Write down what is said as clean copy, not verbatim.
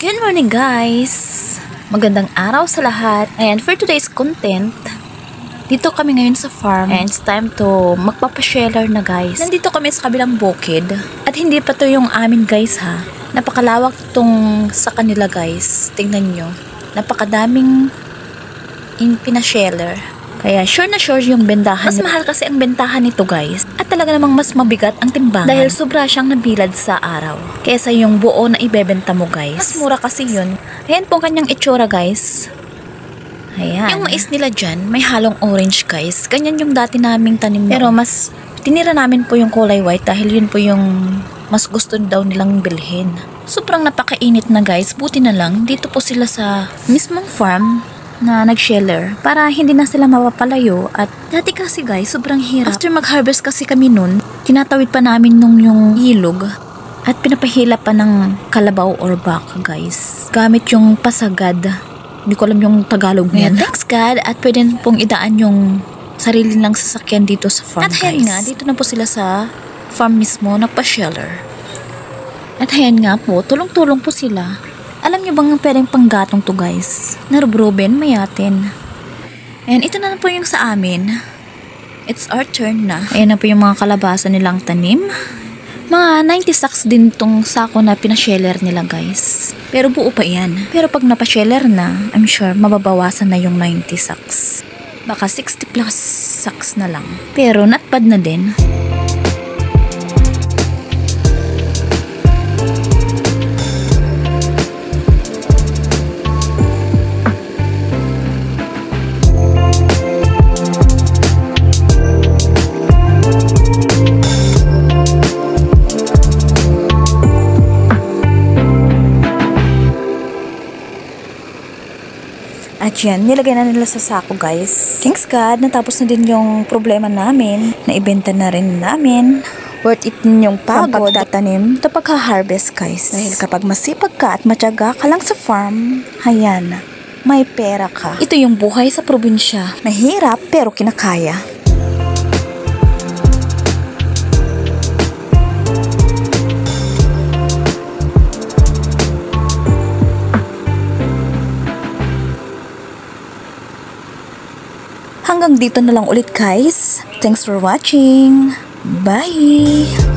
Good morning guys! Magandang araw sa lahat. And for today's content, dito kami ngayon sa farm and it's time to magpapasheller na guys. Nandito kami sa kabilang bukid at hindi pa to yung amin guys ha. Napakalawak tong sa kanila guys. Tingnan nyo. Napakadaming pinasheller. Kaya sure na sure yung bentahan. Mas mahal kasi ang bentahan nito guys. At talaga namang mas mabigat ang timbangan. Dahil sobra siyang nabilad sa araw. Kesa yung buo na ibebenta mo guys. Mas mura kasi yun. Ayan po kanyang itsura guys. Ayan. Yung mais nila dyan, may halong orange guys. Ganyan yung dati naming tanim. Pero mas tinira namin po yung kulay white dahil yun po yung mas gusto daw nilang bilhin. Sobrang napakainit na guys. Buti na lang, dito po sila sa mismong farm na nag-sheller para hindi na sila mapapalayo. At dati kasi guys, sobrang hirap. After mag-harvest kasi kami nun, tinatawid pa namin nung yung ilog at pinapahila pa ng kalabaw or baka guys. Gamit yung pasagad. Hindi ko alam yung Tagalog niyan. Thanks God at pwede pong idaan yung sarili ng sasakyan dito sa farm at guys. At nga, dito na po sila sa farm mismo, nagpa-sheller. At ayan nga po, tulong-tulong po sila. Alam nyo bang pwedeng panggatong to guys? Narubroben, mayatin. And ito na po yung sa amin. It's our turn na. Ayan na po yung mga kalabasa nilang tanim. Mga 90 sacks din tong sako na pinasheller nila guys. Pero buo pa yan. Pero pag napasheller na, I'm sure mababawasan na yung 90 sacks. Baka 60 plus sacks na lang. Pero not bad na din. At yan, nilagay na nila sa sako guys. Thanks God, natapos na din yung problema namin. Naibenta na rin namin. Worth it din yung pagod sa pagtatanim ito pagka-harvest guys. Dahil kapag masipag ka at matyaga ka lang sa farm, hayan, may pera ka. Ito yung buhay sa probinsya. Mahirap pero kinakaya. Hanggang dito na lang ulit guys. Thanks for watching. Bye!